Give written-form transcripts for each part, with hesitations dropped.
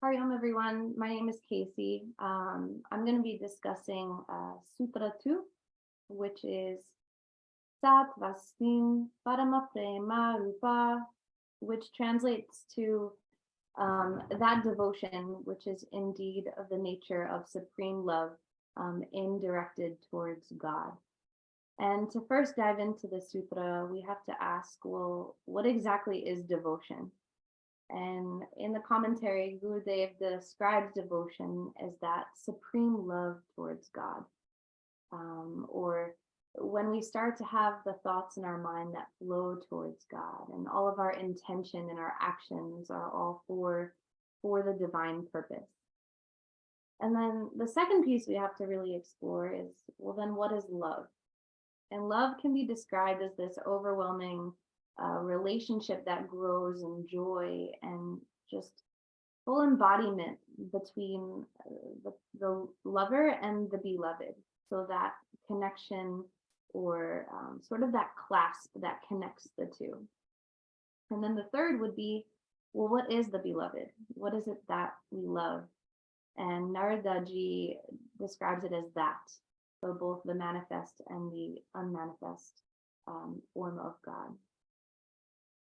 Hariom, everyone. My name is Casey. I'm going to be discussing Sutra 2, which is Sat Vastin Parama Prema Rupa, which translates to that devotion, which is indeed of the nature of supreme love, indirected towards God. And to first dive into the sutra, we have to ask, well, what exactly is devotion? And in the commentary, Gurudev describes devotion as that supreme love towards God, or when we start to have the thoughts in our mind that flow towards God, and all of our intention and our actions are all for the divine purpose. And then the second piece we have to really explore is, well, then what is love? And love can be described as this overwhelming relationship that grows in joy and just full embodiment between the lover and the beloved. So that connection, or sort of that clasp that connects the two. And then the third would be, well, what is the beloved? What is it that we love? And Narada Ji describes it as that. So both the manifest and the unmanifest form of God.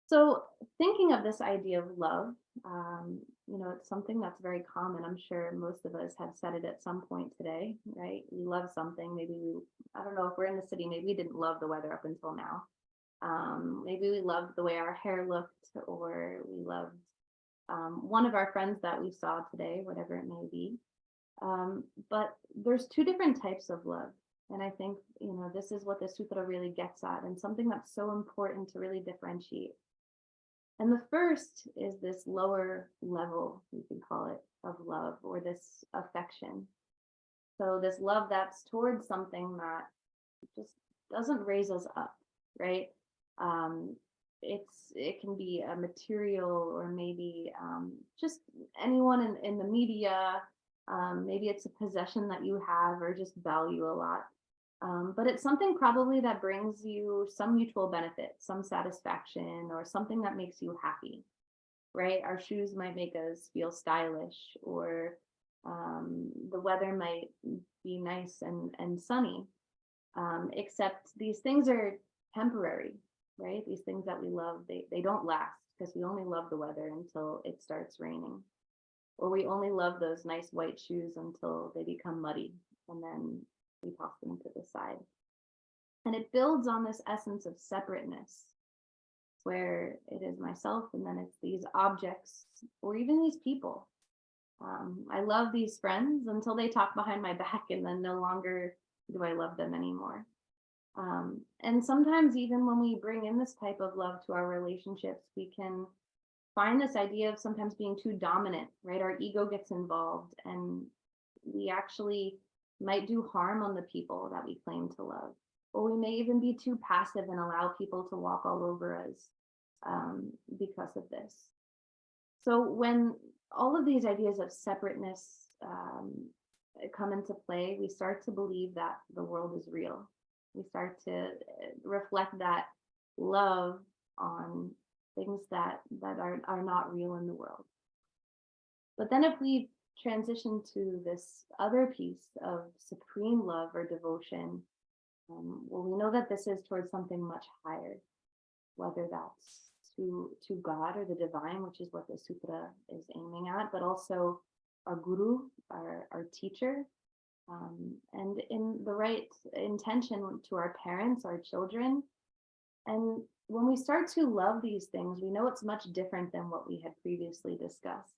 So thinking of this idea of love, it's something that's very common. I'm sure most of us have said it at some point today, right? We love something. I don't know if we're in the city, maybe we didn't love the weather up until now. Maybe we loved the way our hair looked, or we loved one of our friends that we saw today, whatever it may be. But there's two different types of love. And I think, this is what the sutra really gets at, and something that's so important to really differentiate. And the first is this lower level, you can call it, of love, or this affection. So this love that's towards something that just doesn't raise us up, right? It can be a material, or maybe just anyone in the media. Maybe it's a possession that you have or just value a lot. But it's something probably that brings you some mutual benefit, some satisfaction, or something that makes you happy, right? Our shoes might make us feel stylish, or the weather might be nice and sunny, except these things are temporary, right? These things that we love, they don't last, because we only love the weather until it starts raining. Or we only love those nice white shoes until they become muddy, and then we toss them to the side. And it builds on this essence of separateness, where it is myself, and then it's these objects, or even these people. I love these friends until they talk behind my back, and then no longer do I love them anymore. And sometimes even when we bring in this type of love to our relationships, we can find this idea of sometimes being too dominant, right? Our ego gets involved, and we actually might do harm on the people that we claim to love. Or we may even be too passive and allow people to walk all over us because of this. So when all of these ideas of separateness come into play, we start to believe that the world is real. We start to reflect that love on things that are not real in the world. But then if we transition to this other piece of supreme love or devotion, well, we know that this is towards something much higher, whether that's to God or the divine, which is what the sutra is aiming at, but also our guru, our teacher, and in the right intention to our parents, our children. And when we start to love these things, we know it's much different than what we had previously discussed.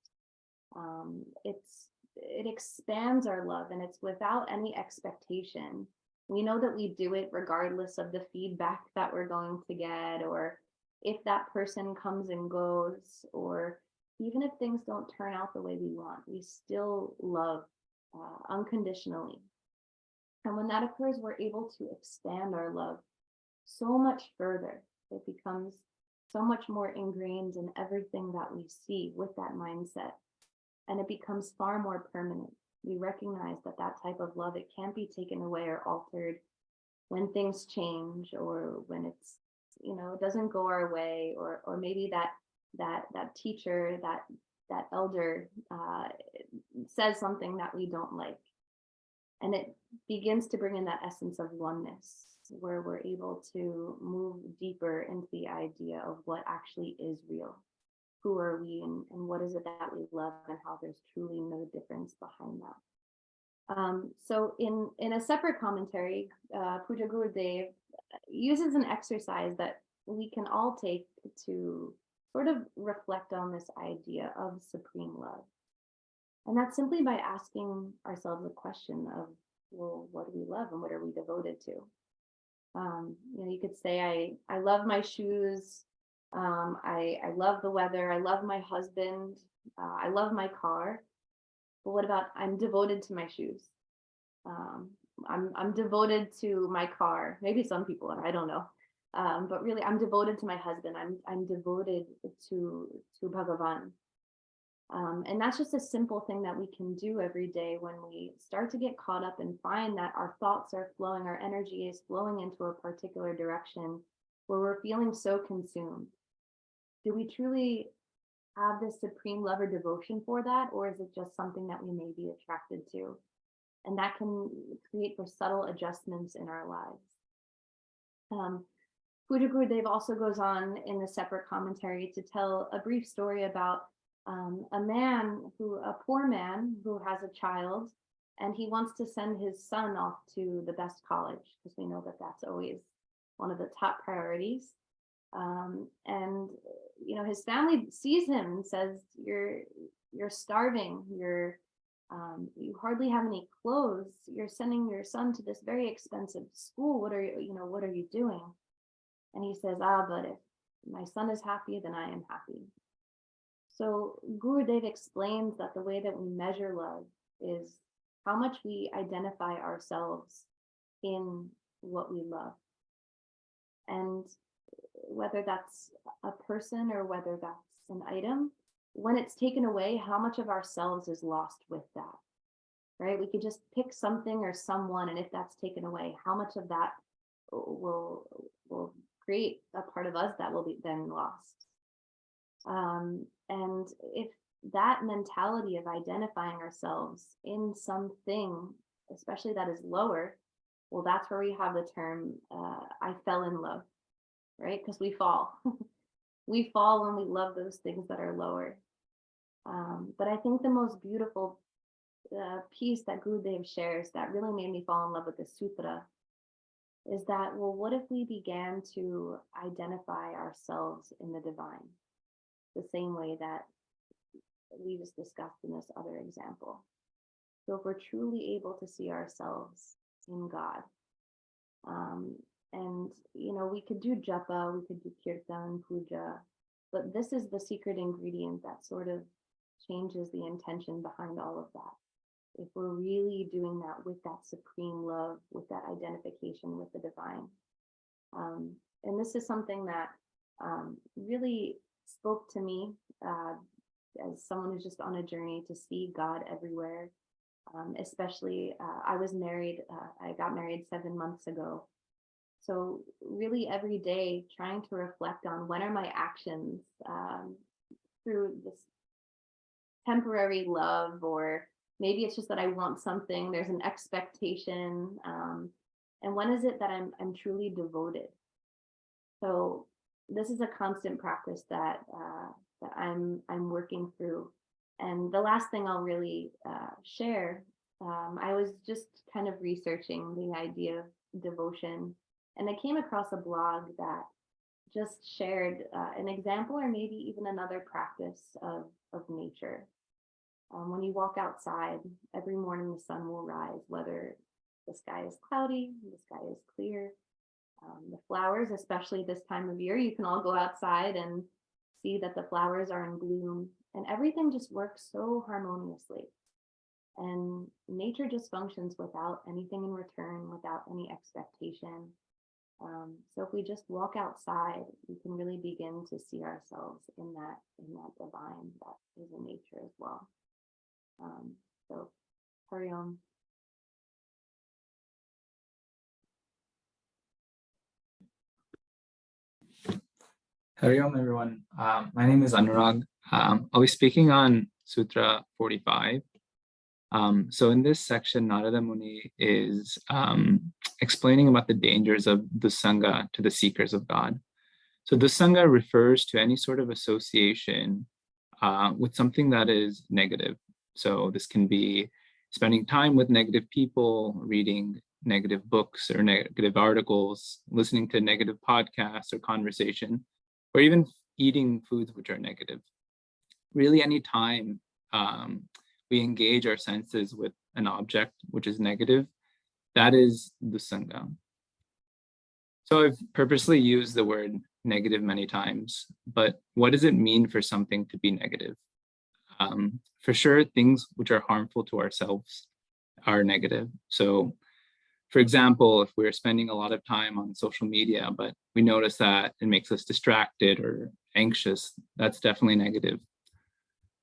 It expands our love, and it's without any expectation. We know that we do it regardless of the feedback that we're going to get, or if that person comes and goes, or even if things don't turn out the way we want, we still love unconditionally. And when that occurs, we're able to expand our love so much further. It becomes so much more ingrained in everything that we see with that mindset. And it becomes far more permanent. We recognize that type of love, it can't be taken away or altered when things change, or when it's, it doesn't go our way, or maybe that teacher, that that elder says something that we don't like. And it begins to bring in that essence of oneness, where we're able to move deeper into the idea of what actually is real. Who are we, and what is it that we love, and how there's truly no difference behind that. So in a separate commentary, Puja Gurudev uses an exercise that we can all take to sort of reflect on this idea of supreme love. And that's simply by asking ourselves a question of, well, what do we love and what are we devoted to? You could say, I love my shoes, I love the weather, I love my husband, I love my car. But what about, I'm devoted to my shoes? I'm devoted to my car. Maybe some people are, I don't know. But really, I'm devoted to my husband. I'm devoted to Bhagavan. And that's just a simple thing that we can do every day when we start to get caught up and find that our thoughts are flowing, our energy is flowing into a particular direction where we're feeling so consumed. Do we truly have this supreme love or devotion for that, or is it just something that we may be attracted to? And that can create for subtle adjustments in our lives. Puja Gurudev also goes on in a separate commentary to tell a brief story about a poor man who has a child, and he wants to send his son off to the best college, because we know that that's always one of the top priorities. And his family sees him and says, "You're starving. You hardly have any clothes. You're sending your son to this very expensive school. What are you doing?" And he says, "But if my son is happy, then I am happy." So Gurudev explains that the way that we measure love is how much we identify ourselves in what we love. And whether that's a person or whether that's an item, when it's taken away, how much of ourselves is lost with that, right? We could just pick something or someone, and if that's taken away, how much of that will create a part of us that will be then lost. And if that mentality of identifying ourselves in something, especially that is lower, well, that's where we have the term, I fell in love, right? Because we fall. We fall when we love those things that are lower. But I think the most beautiful piece that Gurudev shares that really made me fall in love with the sutra is that, well, what if we began to identify ourselves in the divine, the same way that we just discussed in this other example? So if we're truly able to see ourselves in God, and we could do japa, we could do kirtan, puja, but this is the secret ingredient that sort of changes the intention behind all of that. If we're really doing that with that supreme love, with that identification with the divine. And this is something that really spoke to me as someone who's just on a journey to see God everywhere. Especially, I was married, I got married 7 months ago. So really every day trying to reflect on when are my actions through this temporary love, or maybe it's just that I want something, there's an expectation, and when is it that I'm truly devoted? So this is a constant practice that I'm working through. And the last thing I'll really share, I was just kind of researching the idea of devotion, and I came across a blog that just shared an example, or maybe even another practice of nature. When you walk outside, every morning the sun will rise, whether the sky is cloudy, the sky is clear. The flowers, especially this time of year, you can all go outside and see that the flowers are in bloom, and everything just works so harmoniously. And nature just functions without anything in return, without any expectation. So if we just walk outside, we can really begin to see ourselves in that divine that is in nature as well. So, Hari Om. Hari Om, everyone. My name is Anurag. I'll be speaking on Sutra 45. So in this section, Narada Muni is explaining about the dangers of dusanga to the seekers of God. So dusanga refers to any sort of association with something that is negative. So this can be spending time with negative people, reading negative books or negative articles, listening to negative podcasts or conversation, or even eating foods which are negative. Really, any time we engage our senses with an object which is negative, that is dusanga. So I've purposely used the word negative many times, but what does it mean for something to be negative? For sure, things which are harmful to ourselves are negative. So for example, if we're spending a lot of time on social media, but we notice that it makes us distracted or anxious, that's definitely negative.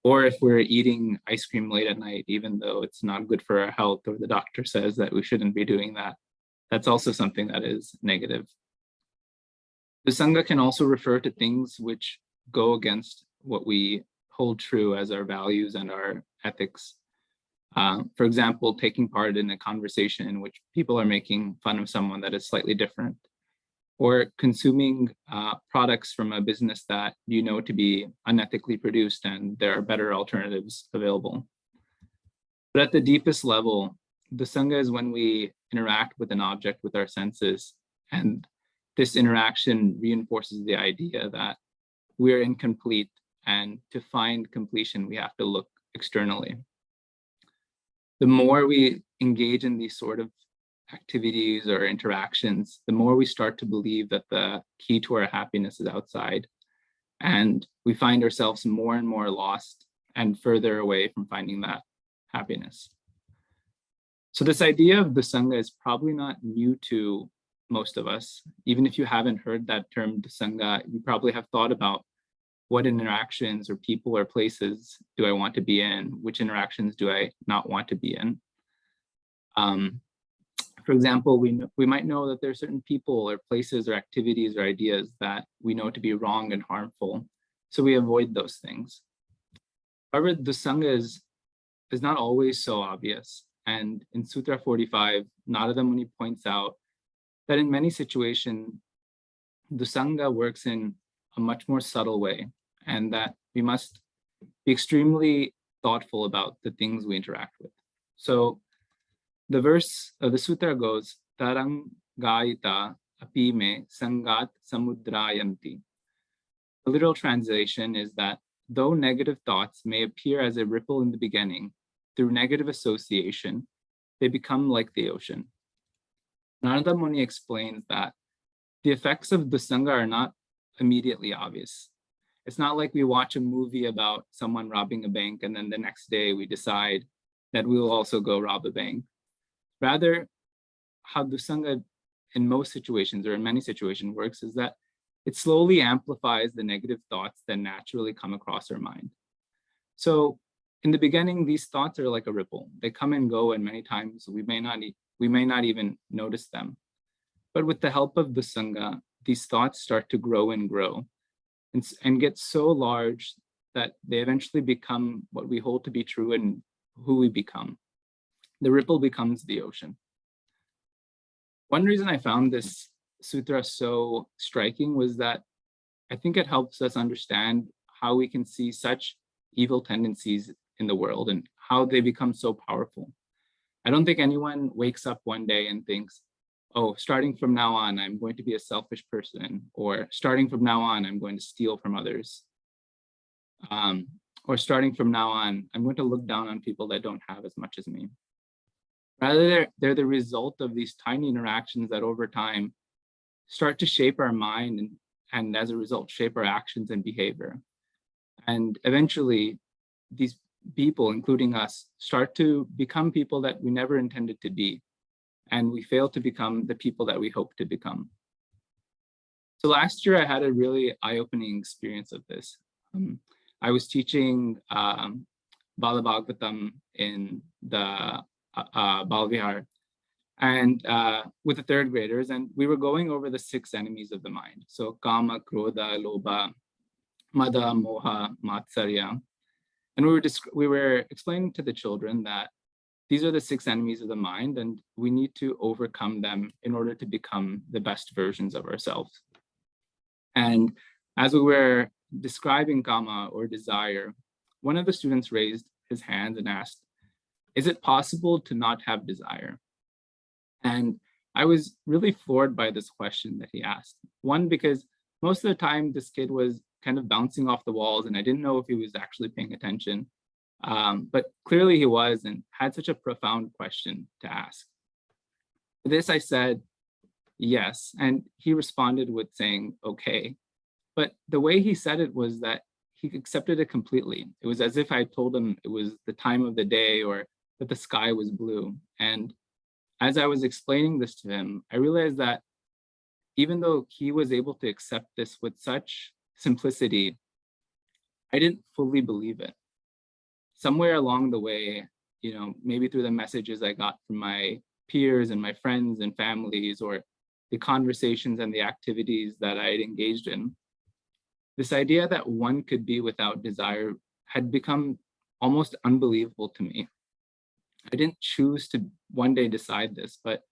Or if we're eating ice cream late at night, even though it's not good for our health, or the doctor says that we shouldn't be doing that, that's also something that is negative. The Sangha can also refer to things which go against what we hold true as our values and our ethics. For example, taking part in a conversation in which people are making fun of someone that is slightly different, or consuming products from a business that you know to be unethically produced and there are better alternatives available. But at the deepest level, the Sangha is when we interact with an object with our senses, and this interaction reinforces the idea that we're incomplete, and to find completion, we have to look externally. The more we engage in these sort of activities or interactions, the more we start to believe that the key to our happiness is outside. And we find ourselves more and more lost and further away from finding that happiness. So this idea of the Sangha is probably not new to most of us. Even if you haven't heard that term, the Sangha, you probably have thought about what interactions or people or places do I want to be in? Which interactions do I not want to be in? For example, we might know that there are certain people or places or activities or ideas that we know to be wrong and harmful, so we avoid those things. However, the Sangha is not always so obvious. And in Sutra 45, Narada Muni points out that in many situations, the Sangha works in a much more subtle way, and that we must be extremely thoughtful about the things we interact with. So the verse of the sutra goes, Tarang Gayita api me sangat samudrayanti. The literal translation is that though negative thoughts may appear as a ripple in the beginning, through negative association, they become like the ocean. Narada Muni explains that the effects of the Sangha are not immediately obvious. It's not like we watch a movie about someone robbing a bank and then the next day we decide that we will also go rob a bank. Rather, how the Sangha in most situations or in many situations works is that it slowly amplifies the negative thoughts that naturally come across our mind. So in the beginning, these thoughts are like a ripple. They come and go, and many times we may not even notice them. But with the help of the Sangha, these thoughts start to grow and grow and get so large that they eventually become what we hold to be true and who we become. The ripple becomes the ocean. One reason I found this sutra so striking was that I think it helps us understand how we can see such evil tendencies in the world and how they become so powerful. I don't think anyone wakes up one day and thinks, oh, starting from now on, I'm going to be a selfish person, or starting from now on, I'm going to steal from others. Or starting from now on, I'm going to look down on people that don't have as much as me. Rather, they're the result of these tiny interactions that over time start to shape our mind and as a result, shape our actions and behavior. And eventually, these people, including us, start to become people that we never intended to be. And we fail to become the people that we hope to become. So last year, I had a really eye-opening experience of this. I was teaching Bala Bhagavatam in the Balvihar and with the third graders, and we were going over the 6 enemies of the mind. So Kama, Krodha, Lobha, Mada, Moha, Matsarya. And we were explaining to the children that these are the 6 enemies of the mind, and we need to overcome them in order to become the best versions of ourselves. And as we were describing kama, or desire, one of the students raised his hand and asked, is it possible to not have desire? And I was really floored by this question that he asked. One, because most of the time this kid was kind of bouncing off the walls and I didn't know if he was actually paying attention. But clearly he was, and had such a profound question to ask. To this I said, yes, and he responded with saying, okay. But the way he said it was that he accepted it completely. It was as if I told him it was the time of the day or that the sky was blue. And as I was explaining this to him, I realized that even though he was able to accept this with such simplicity, I didn't fully believe it. Somewhere along the way, maybe through the messages I got from my peers and my friends and families, or the conversations and the activities that I had engaged in, this idea that one could be without desire had become almost unbelievable to me. I didn't choose to one day decide this, but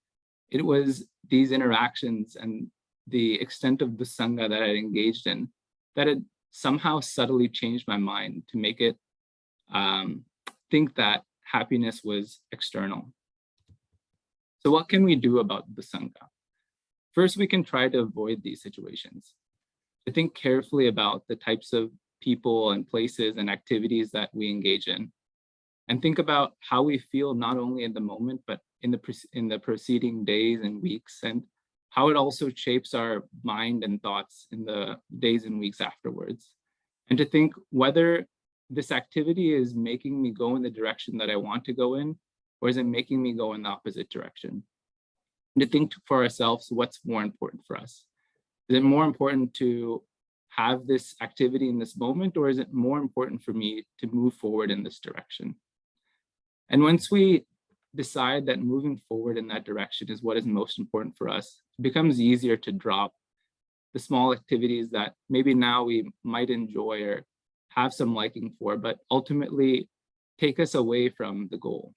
it was these interactions and the extent of the Sangha that I had engaged in that had somehow subtly changed my mind to make it think that happiness was external. So what can we do about the Sangha? First, we can try to avoid these situations, to think carefully about the types of people and places and activities that we engage in, and think about how we feel not only in the moment, but in the preceding days and weeks, and how it also shapes our mind and thoughts in the days and weeks afterwards. And to think whether this activity is making me go in the direction that I want to go in, or is it making me go in the opposite direction? And to think for ourselves, what's more important for us? Is it more important to have this activity in this moment, or is it more important for me to move forward in this direction? And once we decide that moving forward in that direction is what is most important for us, it becomes easier to drop the small activities that maybe now we might enjoy or have some liking for, but ultimately take us away from the goal.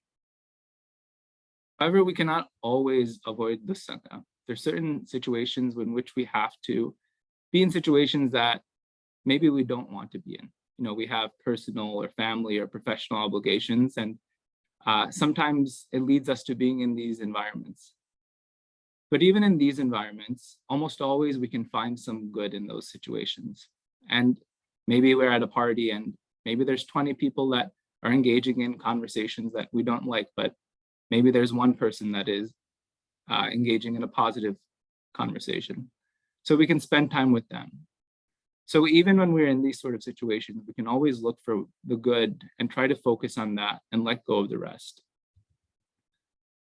However, we cannot always avoid the Sangha. There's certain situations in which we have to be in situations that maybe we don't want to be in. We have personal or family or professional obligations, and sometimes it leads us to being in these environments. But even in these environments, almost always we can find some good in those situations. And maybe we're at a party and maybe there's 20 people that are engaging in conversations that we don't like, but maybe there's one person that is engaging in a positive conversation. So we can spend time with them. So even when we're in these sort of situations, we can always look for the good and try to focus on that and let go of the rest.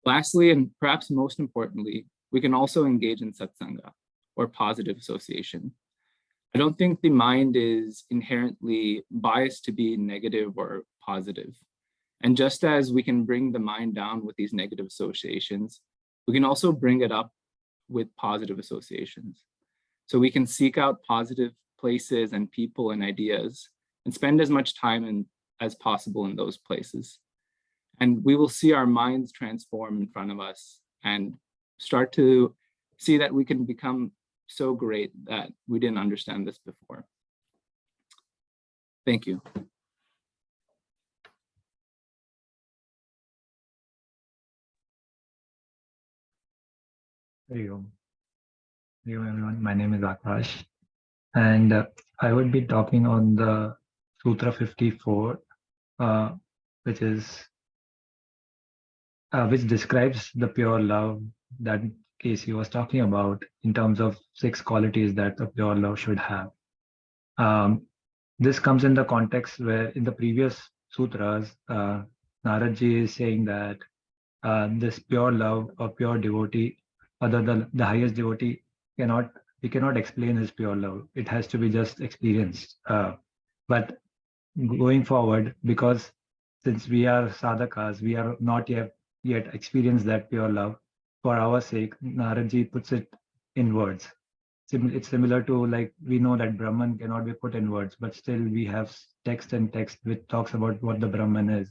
Lastly, and perhaps most importantly, we can also engage in satsanga, or positive association. I don't think the mind is inherently biased to be negative or positive. And just as we can bring the mind down with these negative associations, we can also bring it up with positive associations. So we can seek out positive places and people and ideas and spend as much time as possible in those places. And we will see our minds transform in front of us and start to see that we can become so great that we didn't understand this before. Thank you. Hey, everyone. My name is Akash, and I would be talking on the Sutra 54, which describes the pure love that Casey was talking about in terms of 6 qualities that a pure love should have. This comes in the context where in the previous sutras, Naradji is saying that this pure love or pure devotee, or the highest devotee, we cannot explain his pure love. It has to be just experienced. But going forward, because since we are sadhakas, we are not yet experienced that pure love. For our sake, Naradji puts it in words, It's similar to, like, we know that Brahman cannot be put in words, but still we have text and text which talks about what the Brahman is.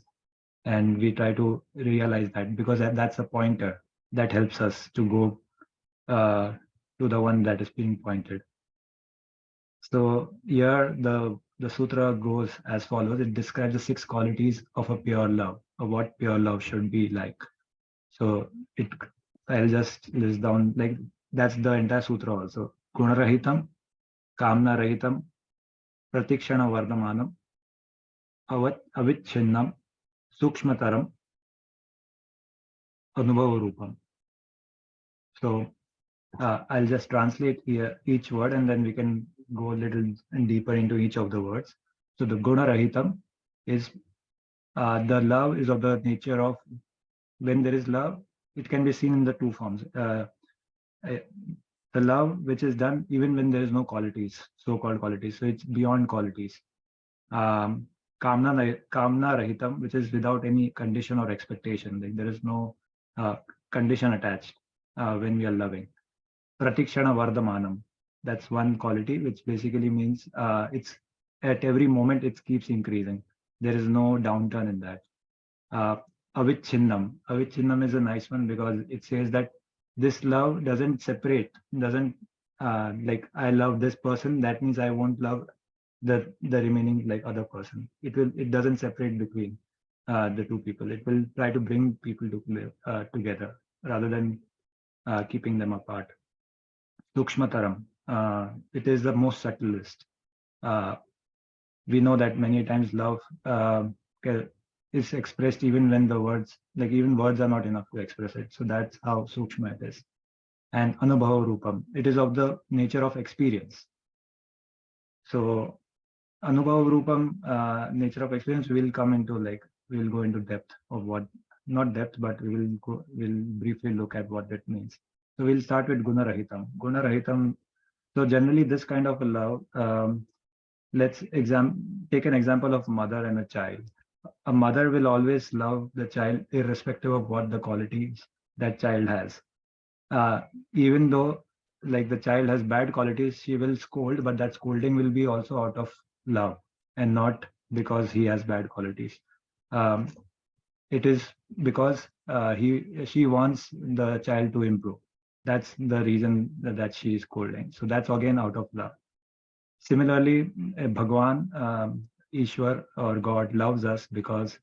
And we try to realize that, because that's a pointer that helps us to go to the one that is being pointed. So here the sutra goes as follows. It describes the 6 qualities of a pure love, of what pure love should be like. So I'll just list down, like, that's the entire sutra also. Gunarahitam, Kamna Rahitam, Pratikshana Vardamanam, Avicchinnam, Sukshmataram, Anubhava Rupam. So I'll just translate here each word, and then we can go a little deeper into each of the words. So the Gunarahitam is the love is of the nature of, when there is love, it can be seen in the 2 forms. The love which is done even when there is no qualities, so-called qualities. So it's beyond qualities. Kamna Rahitam, which is without any condition or expectation. Like, there is no condition attached when we are loving. Pratikshana Vardamanam. That's one quality, which basically means it's at every moment it keeps increasing. There is no downturn in that. Avicchinnam. Avicchinnam is a nice one because it says that this love doesn't separate, doesn't like, I love this person, that means I won't love the remaining, like, other person. It doesn't separate between the 2 people. It will try to bring people to together rather than keeping them apart. Sukshmataram. It is the most subtlest. We know that many times love is expressed even when the words, like, even words are not enough to express it. So that's how sukshma it is. And Anubhava Rupam. It is of the nature of experience. So Anubhava Rupam, nature of experience, we'll come into, like, we'll go into depth of what, not depth, but we'll briefly look at what that means. So we'll start with Gunarahitam. Gunarahitam. So generally this kind of a love, let's take an example of mother and a child. A mother will always love the child irrespective of what the qualities that child has. Even though, like, the child has bad qualities, she will scold, but that scolding will be also out of love and not because he has bad qualities. It is because she wants the child to improve. That's the reason that she is scolding. So that's again out of love. Similarly, Bhagwan, Ishwar or God loves us because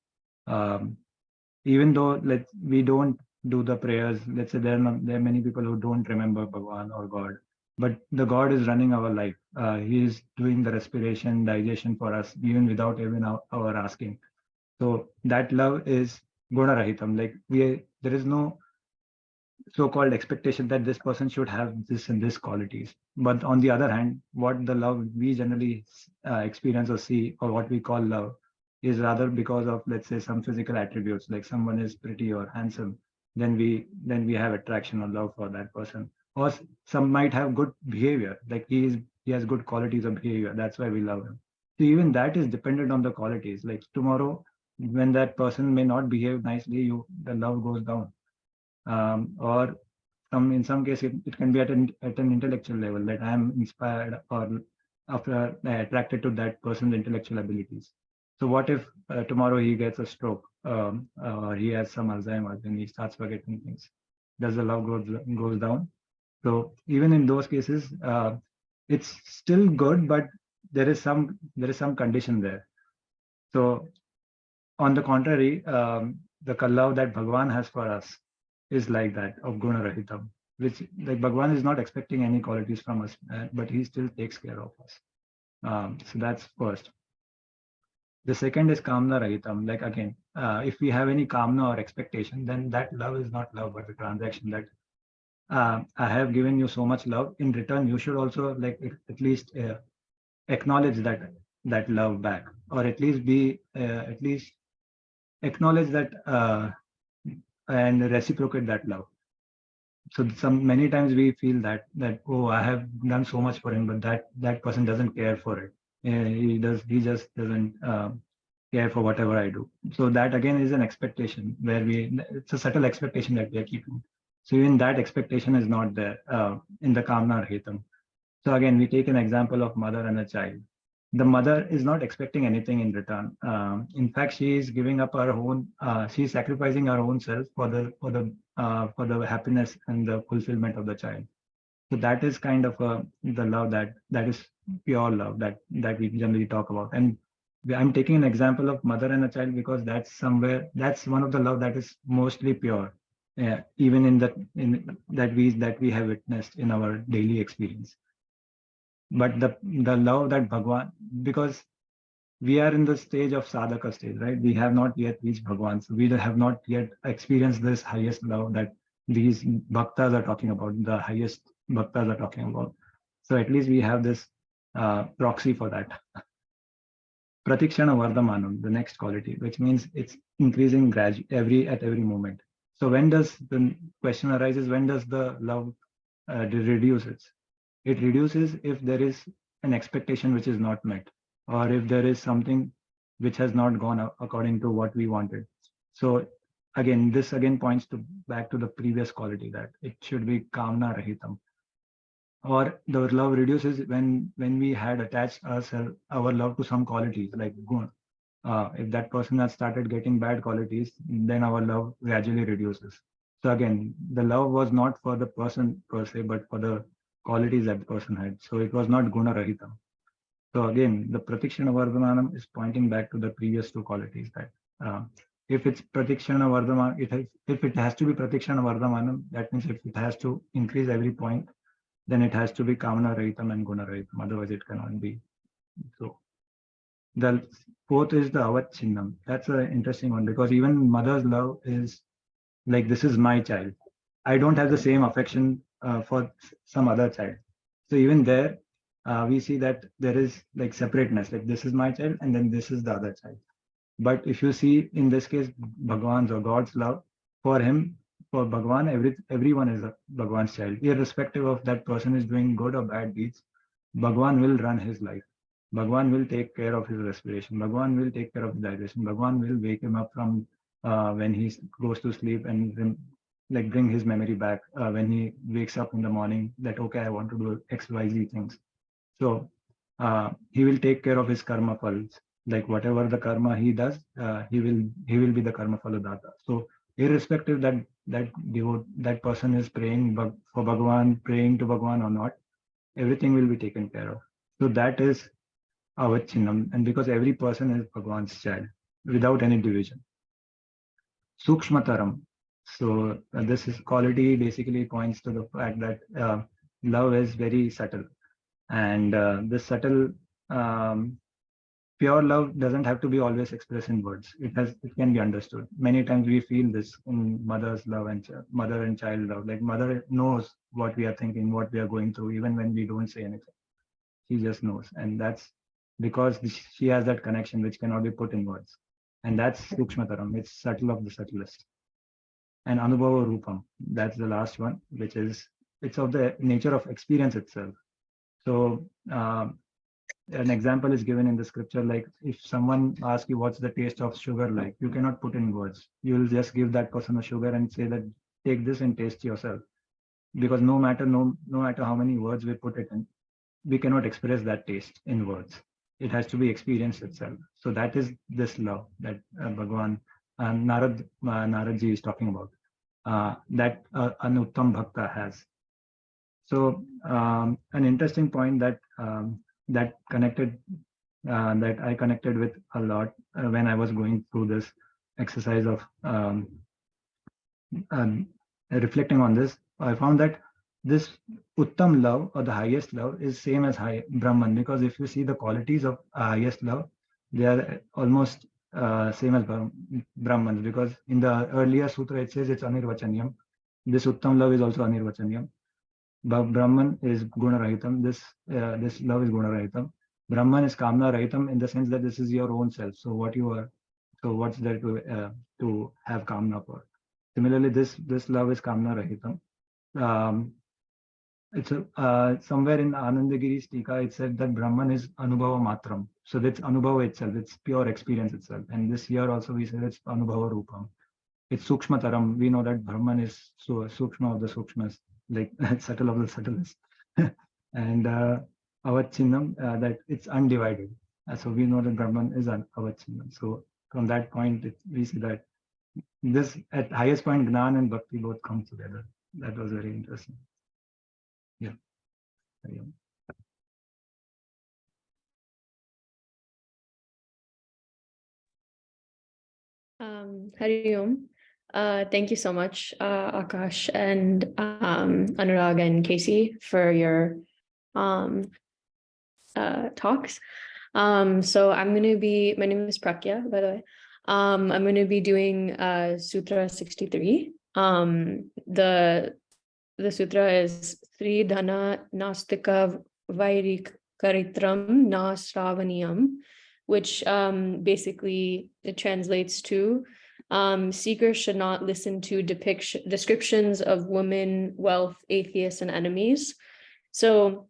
even though we don't do the prayers, let's say there are many people who don't remember Bhagwan or God, but the God is running our life. He is doing the respiration, digestion for us, even without even our asking. So that love is Gunarahitam. Like, there is no so-called expectation that this person should have this and this qualities. But on the other hand, what the love we generally experience or see, or what we call love, is rather because of, let's say, some physical attributes, like someone is pretty or handsome, then we have attraction or love for that person. Or some might have good behavior, like he has good qualities of behavior, that's why we love him. So even that is dependent on the qualities. Like, tomorrow, when that person may not behave nicely, the love goes down. Or in some cases it can be at an intellectual level, that I am inspired or attracted to that person's intellectual abilities. So what if tomorrow he gets a stroke, or he has some Alzheimer's and he starts forgetting things? Does the love goes down? So even in those cases, it's still good, but there is some condition there. So on the contrary, the love that Bhagwan has for us is like that, of Gunarahitam, which, like, Bhagwan is not expecting any qualities from us, but he still takes care of us. So that's first. The second is Kamna Rahitam. Like, again, if we have any Kamna or expectation, then that love is not love, but a transaction that I have given you so much love. In return, you should also, like, at least acknowledge that love back, or at least acknowledge that and reciprocate that love. So many times we feel that oh, I have done so much for him, but that person doesn't care for it. He just doesn't care for whatever I do. So that again is an expectation where it's a subtle expectation that we are keeping. So even that expectation is not there in the Kamna Rahitam. So again, we take an example of mother and a child. The mother is not expecting anything in return. In fact, she is giving up her own. She is sacrificing her own self for the happiness and the fulfillment of the child. So that is kind of the love that is pure love that we generally talk about. And I'm taking an example of mother and a child because that's one of the love that is mostly pure, even in that we have witnessed in our daily experience. But the love that Bhagwan, because we are in the stage of sadhaka stage, right? We have not yet reached Bhagwan. So we have not yet experienced this highest love that these bhaktas are talking about, the highest bhaktas are talking about. So at least we have this proxy for that. Pratikshana Vardhamanam, the next quality, which means it's increasing gradually at every moment. So when does the question arises, when does the love reduces? It reduces if there is an expectation which is not met, or if there is something which has not gone according to what we wanted. So again, this points back to the previous quality that it should be kamna rahitam. Or the love reduces when we had attached our love to some qualities like gun. If that person has started getting bad qualities, then our love gradually reduces. So again, the love was not for the person per se, but for the qualities that the person had. So it was not guna rahitam. So again, the pratikshana vardhamanam is pointing back to the previous two qualities that if it's pratikshana vardhamanam, if it has to be pratikshana vardhamanam, that means if it has to increase every point, then it has to be kamana rahitam and guna rahitam. Otherwise, it cannot be. So the fourth is the avat chinnam. That's an interesting one because even mother's love is like, this is my child. I don't have the same affection for some other child. So even there, we see that there is like separateness, like this is my child and then this is the other child. But if you see in this case, Bhagwan's or God's love for him, for Bhagwan, everyone is a Bhagwan's child, irrespective of that person is doing good or bad deeds. Bhagwan will run his life. Bhagwan will take care of his respiration. Bhagwan will take care of his digestion. Bhagwan will wake him up from when he goes to sleep and like bring his memory back when he wakes up in the morning that, okay, I want to do X, Y, Z things. So he will take care of his karma phalas. Like whatever the karma he does, he will be the karma phala data. So irrespective that person is praying for Bhagwan, praying to Bhagwan or not, everything will be taken care of. So that is our chinnam, and because every person is Bhagwan's child without any division. Sukshmataram. So this is quality basically points to the fact that love is very subtle, and this subtle pure love doesn't have to be always expressed in words. It can be understood. Many times we feel this in mother's love and mother and child love. Like mother knows what we are thinking, what we are going through, even when we don't say anything. She just knows, and that's because she has that connection which cannot be put in words. And that's Sukshmataram. It's subtle of the subtlest. And Anubhava Rupam. That's the last one, which is it's of the nature of experience itself. So an example is given in the scripture, like if someone asks you what's the taste of sugar like, you cannot put in words. You'll just give that person a sugar and say that take this and taste yourself. Because no matter how many words we put it in, we cannot express that taste in words. It has to be experienced itself. So that is this love that Bhagwan Naradji is talking about, that an Uttam Bhakta has. So an interesting point that that I connected with a lot when I was going through this exercise of reflecting on this. I found that this Uttam love or the highest love is same as high Brahman, because if you see the qualities of highest love, they are almost same as Brahmans, because in the earlier sutra it says it's Anirvachanyam. This Uttam love is also Anirvachanyam. But Brahman is Guna Rahitam. This love is Guna Rahitam. Brahman is Kamna Rahitam in the sense that this is your own self. So what you are, so what's there to have Kamna for? Similarly, this love is Kamna Rahitam. It's somewhere in Anandagiri's Tika, it said that Brahman is Anubhava Matram. So that's Anubhava itself, it's pure experience itself. And this year also we said it's Anubhava Rupam. It's Sukshmataram. We know that Brahman is so Sukshma of the Sukshmas, like subtle of the subtlest. and Avachinnam, that it's undivided. So we know that Brahman is Avachinnam. So from that point, we see that this at highest point, Gnan and Bhakti both come together. That was very interesting. Yeah. Yeah. Hari Om. Thank you so much, Akash and Anurag and Casey for your talks. So I'm going to be, my name is Prakya, by the way. I'm going to be doing Sutra 63. The sutra is Sri Dhana Nastika Vairik Karitram Na Sravaniyam, which basically it translates to seekers should not listen to descriptions of women, wealth, atheists, and enemies. So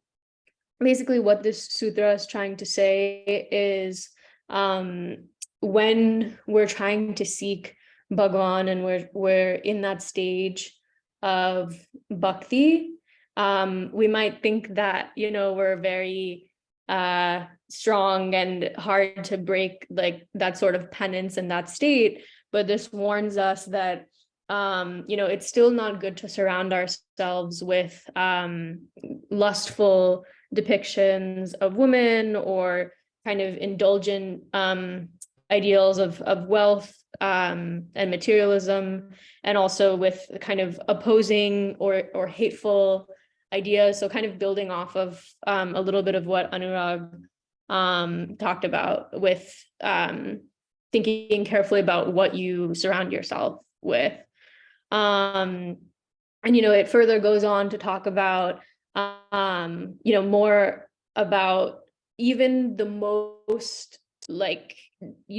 basically what this sutra is trying to say is when we're trying to seek Bhagwan and we're in that stage of bhakti, we might think that, you know, we're very strong and hard to break, like that sort of penance in that state. But this warns us that, you know, it's still not good to surround ourselves with lustful depictions of women or kind of indulgent ideals of wealth and materialism, and also with kind of opposing or hateful ideas. So kind of building off of a little bit of what Anurag talked about with thinking carefully about what you surround yourself with. And, you know, it further goes on to talk about, you know, more about even the most like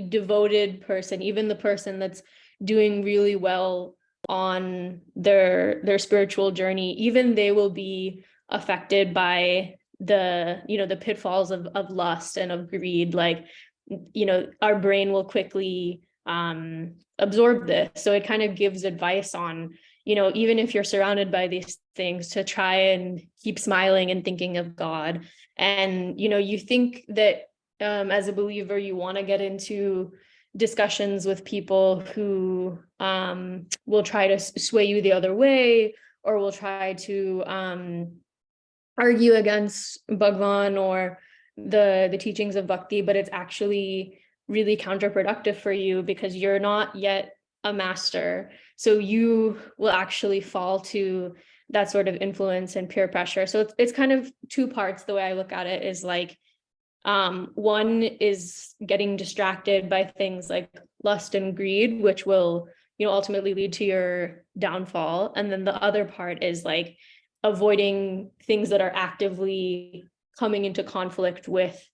devoted person, even the person that's doing really well on their spiritual journey, even they will be affected by the, you know, the pitfalls of lust and of greed. Like, you know, our brain will quickly absorb this. So it kind of gives advice on, you know, even if you're surrounded by these things, to try and keep smiling and thinking of God. And, you know, you think that as a believer, you want to get into discussions with people who will try to sway you the other way, or will try to argue against Bhagwan or the teachings of bhakti, but it's actually really counterproductive for you because you're not yet a master. So you will actually fall to that sort of influence and peer pressure. So it's kind of two parts. The way I look at it is like, one is getting distracted by things like lust and greed, which will, you know, ultimately lead to your downfall. And then the other part is like avoiding things that are actively coming into conflict with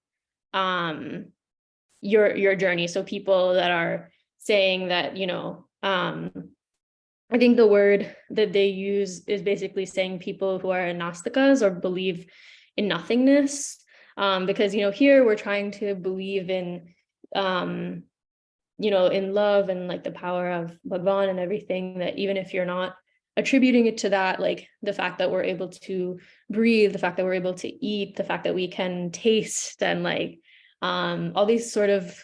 your journey. So people that are saying that, you know, I think the word that they use is basically saying people who are Nastikas or believe in nothingness. Because, you know, here we're trying to believe in, you know, in love and like the power of Bhagwan and everything, that even if you're not attributing it to that, like the fact that we're able to breathe, the fact that we're able to eat, the fact that we can taste, and like all these sort of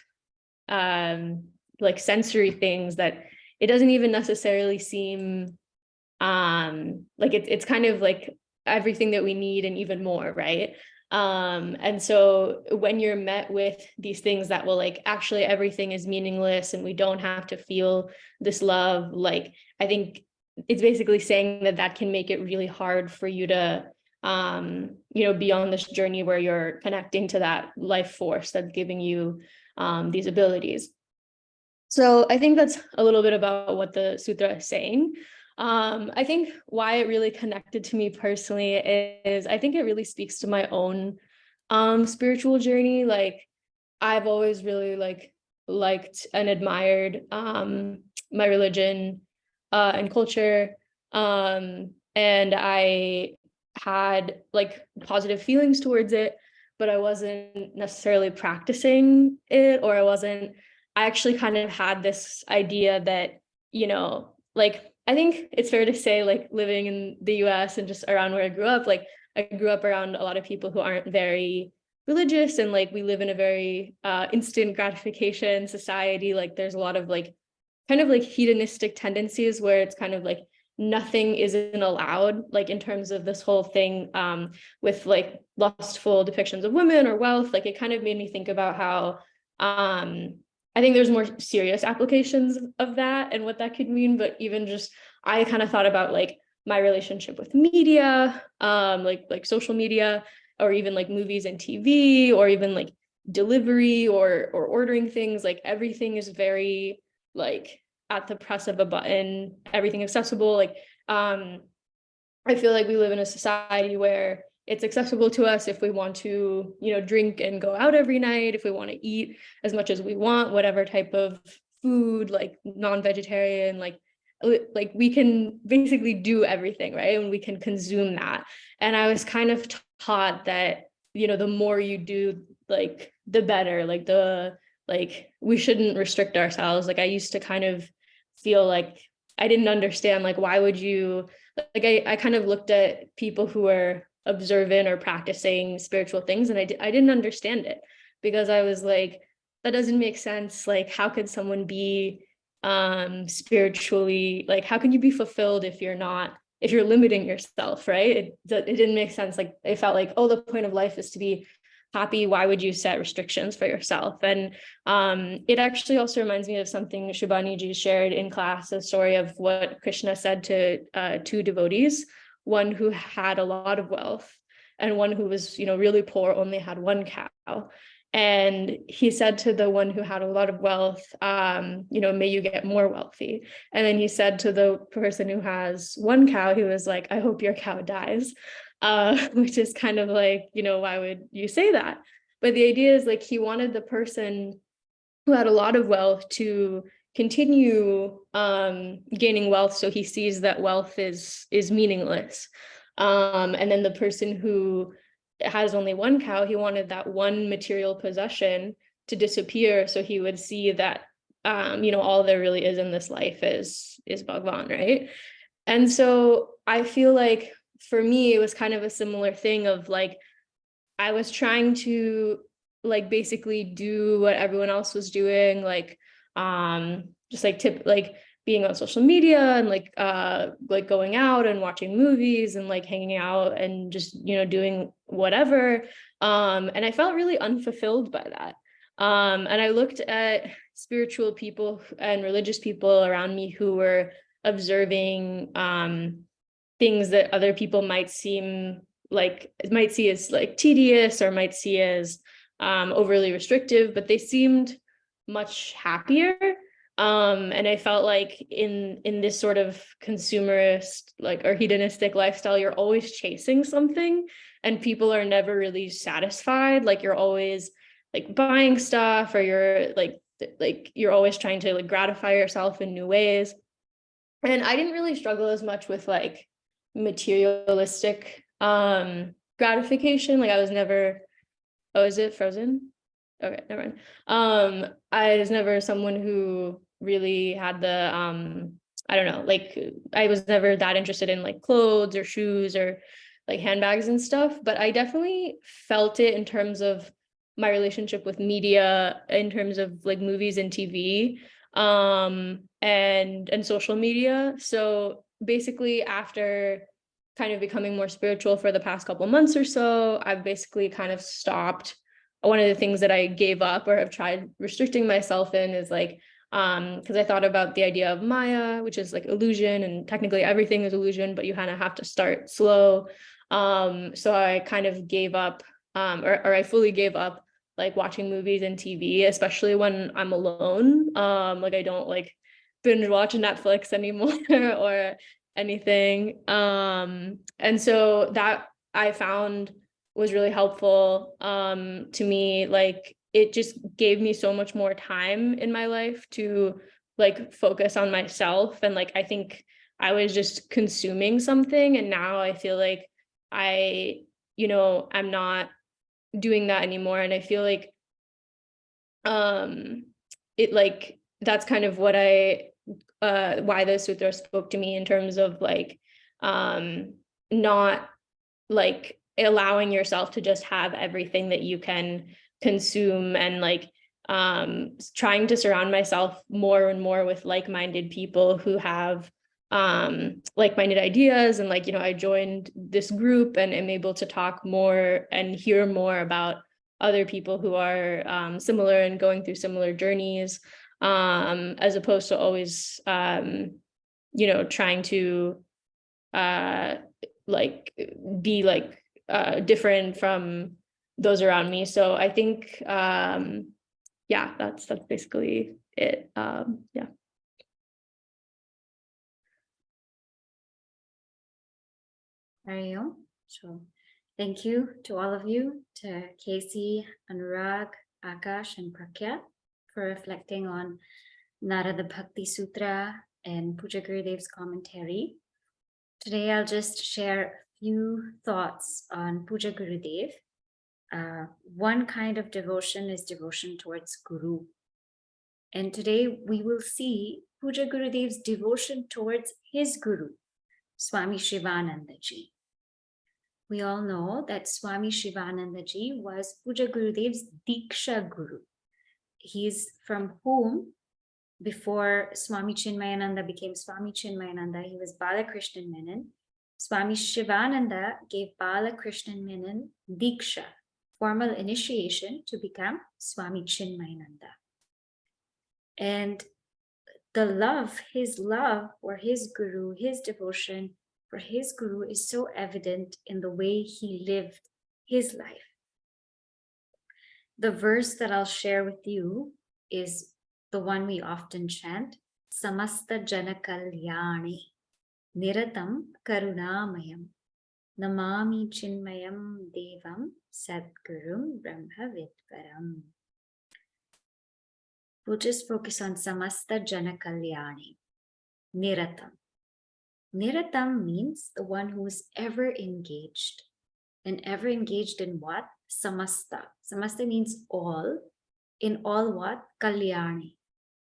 like sensory things, that it doesn't even necessarily seem like it's kind of like everything that we need and even more, right? And so when you're met with these things that will like, actually everything is meaningless and we don't have to feel this love, like I think it's basically saying that can make it really hard for you to you know, be on this journey where you're connecting to that life force that's giving you these abilities. So I think that's a little bit about what the sutra is saying. I think why it really connected to me personally is I think it really speaks to my own spiritual journey. Like I've always really liked and admired my religion and culture, and I had like positive feelings towards it, but I wasn't necessarily practicing it, or I actually kind of had this idea that, you know, like I think it's fair to say, like living in the US and just around where I grew up, like I grew up around a lot of people who aren't very religious, and like we live in a very instant gratification society. Like there's a lot of like kind of like hedonistic tendencies where it's kind of like nothing isn't allowed, like in terms of this whole thing with like lustful depictions of women or wealth. Like it kind of made me think about how I think there's more serious applications of that and what that could mean. But even just, I kind of thought about like my relationship with media, like social media, or even like movies and TV, or even like delivery or ordering things. Like everything is very like at the press of a button, everything accessible. Like I feel like we live in a society where it's accessible to us if we want to, you know, drink and go out every night, if we want to eat as much as we want, whatever type of food, like non-vegetarian, like we can basically do everything, right? And we can consume that. And I was kind of taught that, you know, the more you do, like the better, like we shouldn't restrict ourselves. Like I used to kind of feel like I didn't understand, like, why would you, like, I kind of looked at people who were observant or practicing spiritual things, and I didn't understand it, because I was like, that doesn't make sense. Like, how could someone be spiritually, like, how can you be fulfilled if you're limiting yourself, right? It didn't make sense. Like, it felt like, oh, the point of life is to be happy. Why would you set restrictions for yourself? And it actually also reminds me of something Shubhani ji shared in class, a story of what Krishna said to two devotees, one who had a lot of wealth and one who was, you know, really poor, only had one cow. And he said to the one who had a lot of wealth, you know, may you get more wealthy. And then he said to the person who has one cow, he was like, I hope your cow dies. Which is kind of like, you know, why would you say that? But the idea is like, he wanted the person who had a lot of wealth to continue gaining wealth, so he sees that wealth is meaningless. And then the person who has only one cow, he wanted that one material possession to disappear, so he would see that you know, all there really is in this life is Bhagwan, right? And so I feel like for me, it was kind of a similar thing of like, I was trying to like basically do what everyone else was doing, like just like being on social media and like going out and watching movies and like hanging out and just, you know, doing whatever. And I felt really unfulfilled by that. And I looked at spiritual people and religious people around me who were observing things that other people might see as like tedious, or might see as overly restrictive, but they seemed much happier. And I felt like in this sort of consumerist, like, or hedonistic lifestyle, you're always chasing something and people are never really satisfied. Like you're always like buying stuff, or you're like you're always trying to like gratify yourself in new ways. And I didn't really struggle as much with like materialistic gratification. Like I was never, oh, is it frozen? Okay, never mind. I was never someone who really had the I don't know, like I was never that interested in like clothes or shoes or like handbags and stuff, but I definitely felt it in terms of my relationship with media, in terms of like movies and TV and social media. So basically, after kind of becoming more spiritual for the past couple months or so, I've basically kind of stopped. One of the things that I gave up or have tried restricting myself in is like, because I thought about the idea of Maya, which is like illusion, and technically everything is illusion, but you kind of have to start slow. So I kind of gave up, or I fully gave up like watching movies and TV, especially when I'm alone. Like I don't like binge watch Netflix anymore or anything. And so that I found was really helpful to me. Like it just gave me so much more time in my life to like focus on myself. And like I think I was just consuming something, and now I feel like I'm not doing that anymore. And I feel like it like that's kind of what why the sutra spoke to me, in terms of like not like allowing yourself to just have everything that you can consume, and like trying to surround myself more and more with like-minded people who have like-minded ideas. And like, I joined this group and am able to talk more and hear more about other people who are similar and going through similar journeys, as opposed to always trying to like be like different from those around me. So I think yeah, that's basically it. Yeah. Ariel. So thank you to all of you, to Casey, Anurag, Akash, and Prakya for reflecting on Narada Bhakti Sutra and Puja Gurudev's commentary. Today I'll just share a few thoughts on Puja Gurudev. One kind of devotion is devotion towards Guru. And today we will see Puja Gurudev's devotion towards his Guru, Swami Shivanandaji. We all know that Swami Shivanandaji was Puja Gurudev's Diksha Guru. He's from whom, before Swami Chinmayananda became Swami Chinmayananda, he was Balakrishnan Menon. Swami Shivananda gave Balakrishnan Menon Diksha, formal initiation to become Swami Chinmayananda. And his love for his Guru, his devotion for his Guru is so evident in the way he lived his life. The verse that I'll share with you is the one we often chant, Samasta Jana Kalyani, Niratam Karunamayam, Namami Chinmayam Devam Sadgurum Brahmavidvaram. We'll just focus on Samasta Jana Kalyani, Niratam. Niratam means the one who is ever engaged. And ever engaged in what? Samasta. Samasta means all. In all what? Kalyani.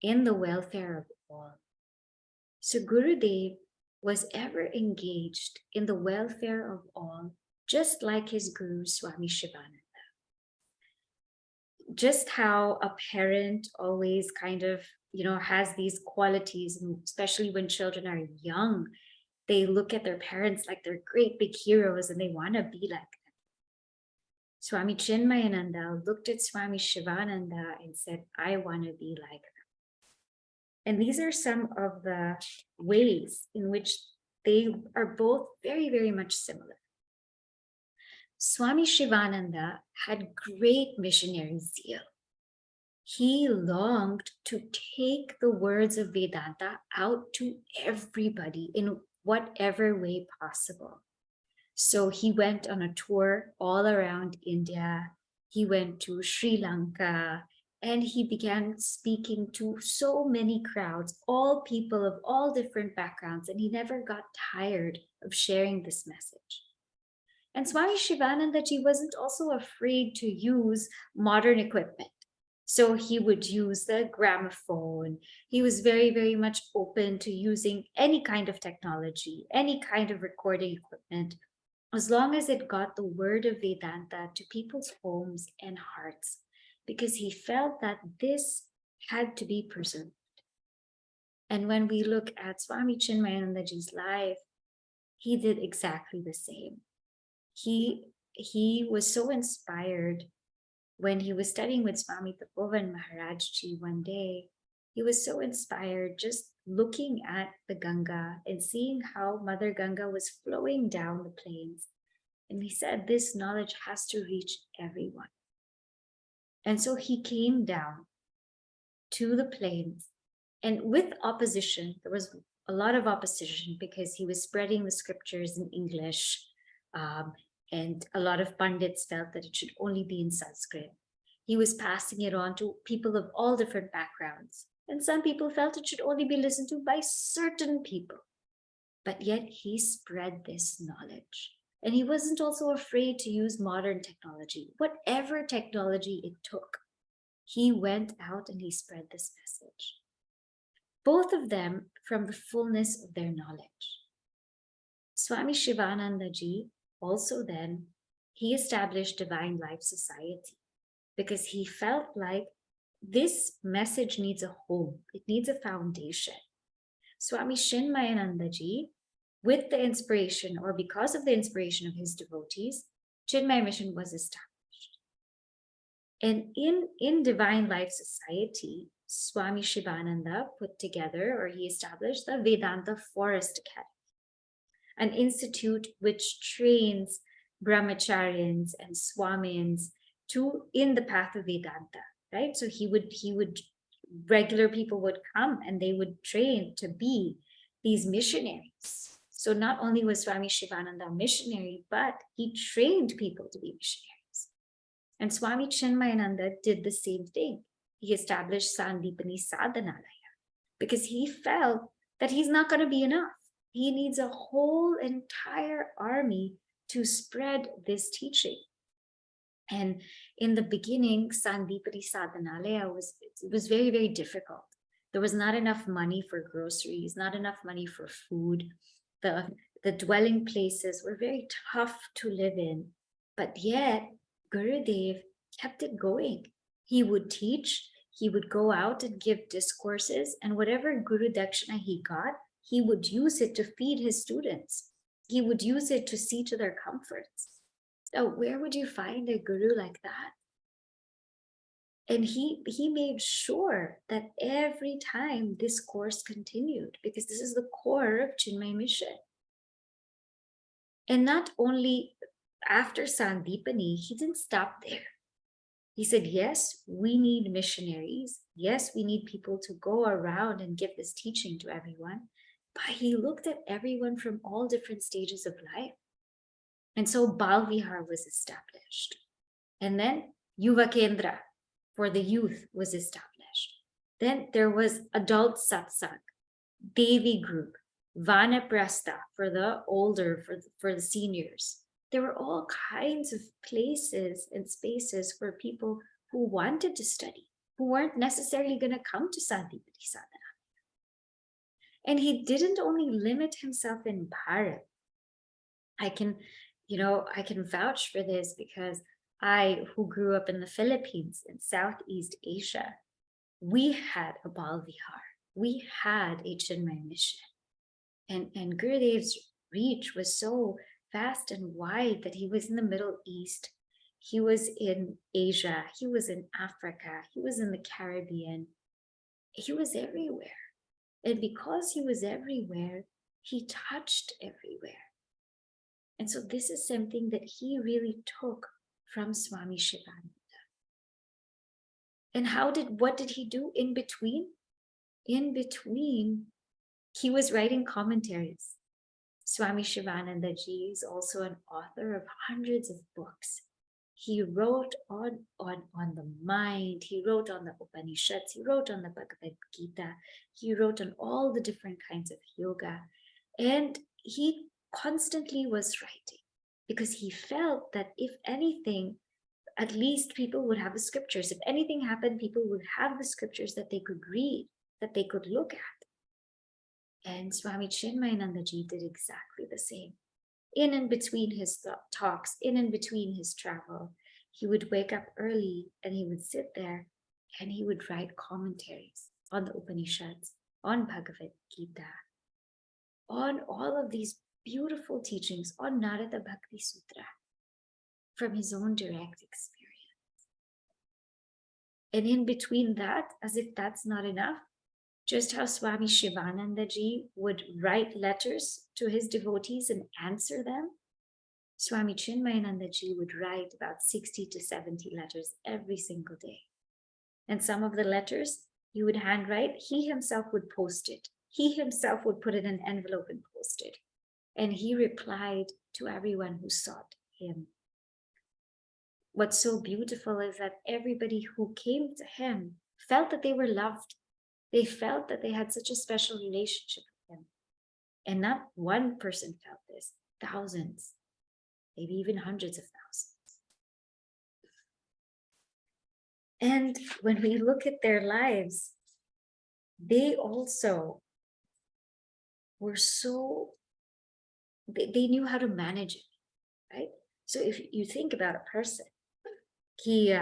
In the welfare of all. So Gurudev was ever engaged in the welfare of all, just like his Guru Swami Shivananda. Just how a parent always kind of, has these qualities, and especially when children are young, they look at their parents like they're great big heroes and they want to be like them. Swami Chinmayananda looked at Swami Shivananda and said, I want to be like them. And these are some of the ways in which they are both very, very much similar. Swami Shivananda had great missionary zeal. He longed to take the words of Vedanta out to everybody in whatever way possible. So he went on a tour all around India. He went to Sri Lanka, and he began speaking to so many crowds, all people of all different backgrounds, and he never got tired of sharing this message. And Swami Shivanandaji wasn't also afraid to use modern equipment. So he would use the gramophone. He was very, very much open to using any kind of technology, any kind of recording equipment, as long as it got the word of Vedanta to people's homes and hearts, because he felt that this had to be preserved. And when we look at Swami Chinmayanandaji's life, he did exactly the same. He was so inspired when he was studying with Swami Tapovan Maharajji one day. He was so inspired just looking at the Ganga and seeing how Mother Ganga was flowing down the plains. And he said, this knowledge has to reach everyone. And so he came down to the plains, and with opposition, there was a lot of opposition because he was spreading the scriptures in English. And a lot of Pandits felt that it should only be in Sanskrit. He was passing it on to people of all different backgrounds. And some people felt it should only be listened to by certain people. But yet he spread this knowledge. And he wasn't also afraid to use modern technology. Whatever technology it took, he went out and he spread this message. Both of them from the fullness of their knowledge. Swami Shivanandaji also then he established Divine Life Society because he felt like this message needs a home, it needs a foundation. Swami Chinmayanandaji, with the inspiration or because of the inspiration of his devotees, Chinmaya Mission was established. And in Divine Life Society, Swami Shivananda put together, or he established, the Vedanta Forest Academy, an institute which trains brahmacharyans and swamins in the path of Vedanta, right? So regular people would come and they would train to be these missionaries. So not only was Swami Shivananda a missionary, but he trained people to be missionaries. And Swami Chinmayananda did the same thing. He established Sandipani Sadhanalaya because he felt that he's not going to be enough. He needs a whole entire army to spread this teaching. And in the beginning, Sandipani Sadhanalaya was very, very difficult. There was not enough money for groceries, not enough money for food. The dwelling places were very tough to live in, but yet Gurudev kept it going. He would teach, he would go out and give discourses, and whatever Guru Dakshina he got, he would use it to feed his students. He would use it to see to their comforts. So where would you find a guru like that? And he made sure that every time this course continued, because this is the core of Chinmaya Mission. And not only after Sandipani, he didn't stop there. He said, yes, we need missionaries. Yes, we need people to go around and give this teaching to everyone. But he looked at everyone from all different stages of life. And so Bal Vihar was established. And then Yuva Kendra for the youth was established. Then there was adult satsang, Devi group, Vanaprastha for the older, for the seniors. There were all kinds of places and spaces for people who wanted to study, who weren't necessarily going to come to Sandipani Sadhana. And he didn't only limit himself in Bharat. I can vouch for this because I, who grew up in the Philippines in Southeast Asia, we had a Bal Vihar. We had a Chinmaya Mission. And Gurudev's reach was so vast and wide that he was in the Middle East, he was in Asia, he was in Africa, he was in the Caribbean, he was everywhere. And because he was everywhere, he touched everywhere. And so this is something that he really took from Swami Shivananda. And what did he do in between? In between, he was writing commentaries. Swami Shivananda ji is also an author of hundreds of books. He wrote on the mind, he wrote on the Upanishads, he wrote on the Bhagavad Gita, he wrote on all the different kinds of yoga. And he constantly was writing because he felt that if anything, at least people would have the scriptures. If anything happened, people would have the scriptures that they could read, that they could look at. And Swami Chinmayananda ji did exactly the same. In and between his talks, in and between his travel, he would wake up early and he would sit there and he would write commentaries on the Upanishads, on Bhagavad Gita, on all of these beautiful teachings, on Narada Bhakti Sutra, from his own direct experience. And in between that, as if that's not enough, just how Swami Shivananda ji would write letters to his devotees and answer them, Swami Chinmayananda ji would write about 60 to 70 letters every single day. And some of the letters he would handwrite, he himself would post it. He himself would put it in an envelope and post it. And he replied to everyone who sought him. What's so beautiful is that everybody who came to him felt that they were loved. They felt that they had such a special relationship with him. And not one person felt this, thousands, maybe even hundreds of thousands. And when we look at their lives, they also were they knew how to manage it, right? So if you think about a person, he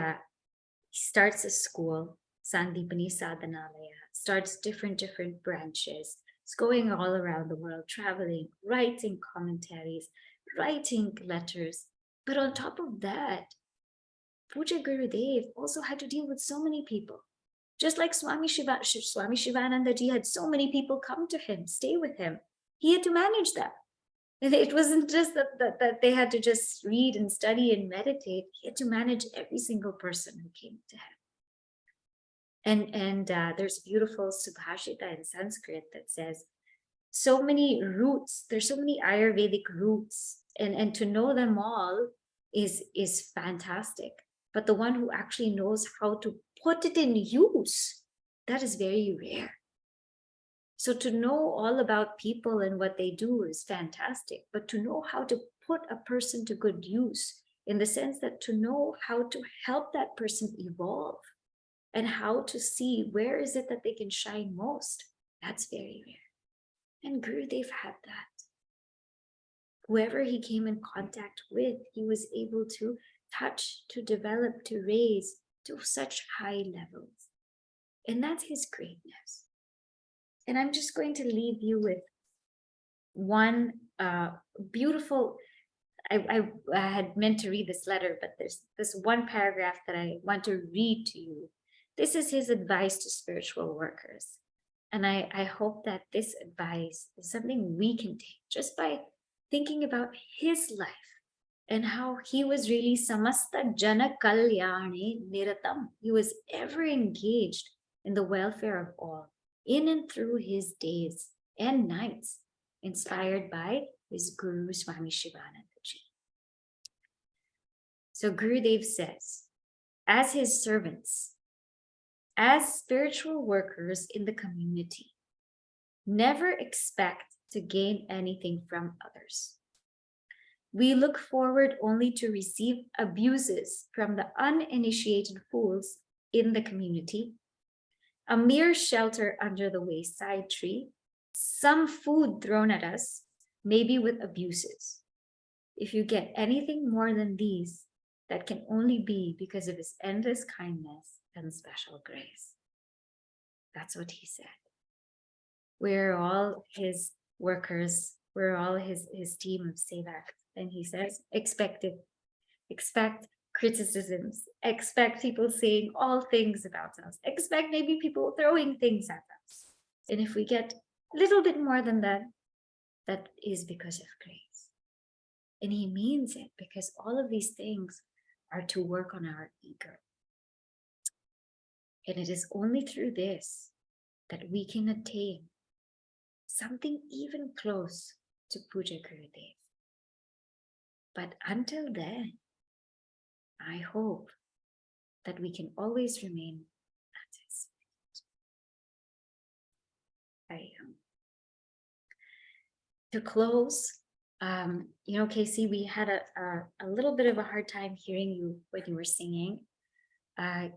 starts a school, Sandipani Sadhanalaya, starts different branches. It's going all around the world, traveling, writing commentaries, writing letters. But on top of that, Puja Gurudev also had to deal with so many people. Just like Swami Shivananda ji had so many people come to him, stay with him. He had to manage that. And it wasn't just that they had to just read and study and meditate. He had to manage every single person who came to him. And there's beautiful Subhashita in Sanskrit that says, so many roots, there's so many Ayurvedic roots, and to know them all is fantastic. But the one who actually knows how to put it in use, that is very rare. So to know all about people and what they do is fantastic, but to know how to put a person to good use, in the sense that to know how to help that person evolve and how to see where is it that they can shine most, that's very rare. And Gurudev had that. Whoever he came in contact with, he was able to touch, to develop, to raise to such high levels. And that's his greatness. And I'm just going to leave you with one beautiful, I had meant to read this letter, but there's this one paragraph that I want to read to you. This is his advice to spiritual workers. And I hope that this advice is something we can take just by thinking about his life and how he was really samasta jana kalyane niratam. He was ever engaged in the welfare of all, in and through his days and nights, inspired by his Guru Swami Shivananda ji. So Gurudev says, as his servants, as spiritual workers in the community, never expect to gain anything from others. We look forward only to receive abuses from the uninitiated fools in the community, a mere shelter under the wayside tree, some food thrown at us, maybe with abuses. If you get anything more than these, that can only be because of his endless kindness and special grace. That's what he said. We're all his workers, we're all his team of sevak. And he says, expect it. Expect criticisms, expect people saying all things about us, expect maybe people throwing things at us. And if we get a little bit more than that, that is because of grace. And he means it, because all of these things are to work on our ego. And it is only through this that we can attain something even close to Puja Gurudev. But until then, I hope that we can always remain at his feet. To close, Casey, we had a little bit of a hard time hearing you when you were singing.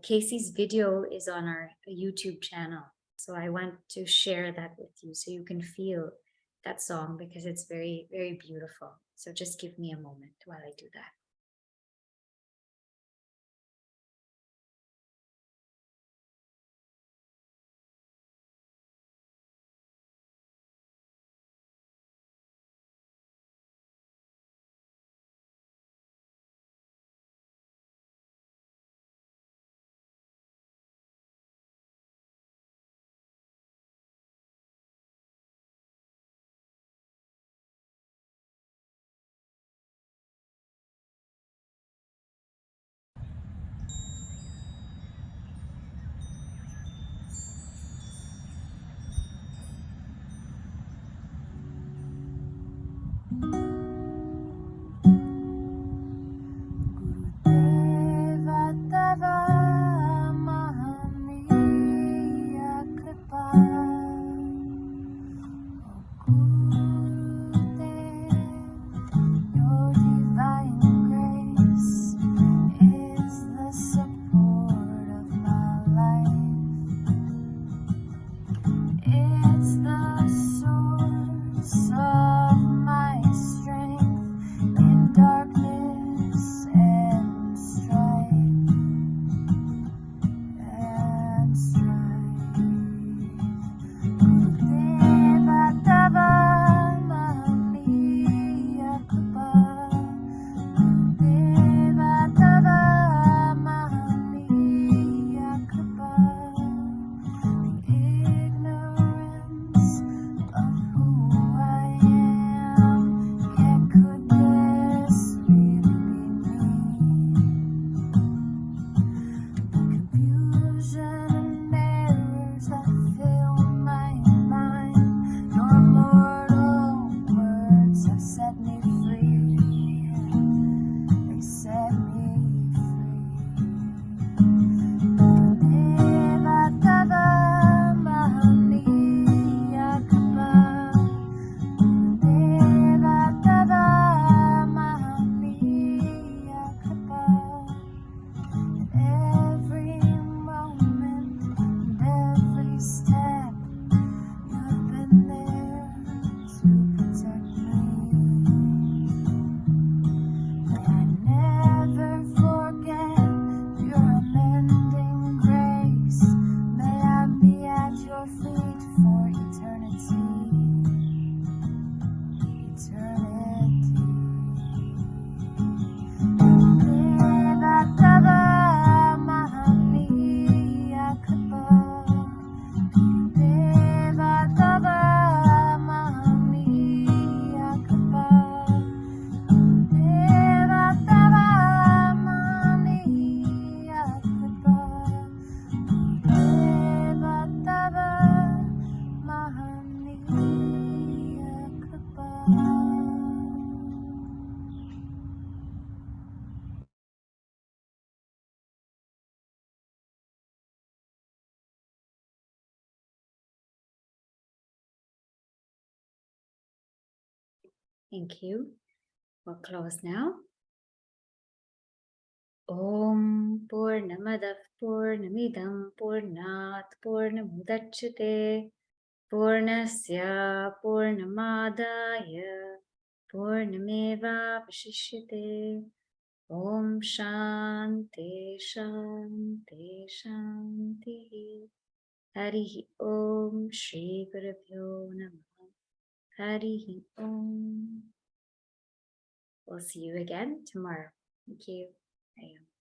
Casey's video is on our YouTube channel, so I want to share that with you so you can feel that song, because it's very, very beautiful. So just give me a moment while I do that. step. You've been there to protect me. May I never forget your unending grace. May I be at your feet for eternity. Eternity. Deva Tava Mahamiya Kapa. Deva Tava Mahamiya Kapa. Deva Tava Mahamiya Kapa. Deva Tava Mahamiya Kapa. Thank you. We'll close now. Om Purnamadav Purnamidam Purnat Purnamudachyate Purnasya Purnamadaya Purnameva Vashishyate. Om Shanti Shanti Shanti. Harihi Om Shri Gurubhyo Namah. Harihi Om. We'll see you again tomorrow. Thank you. Bye.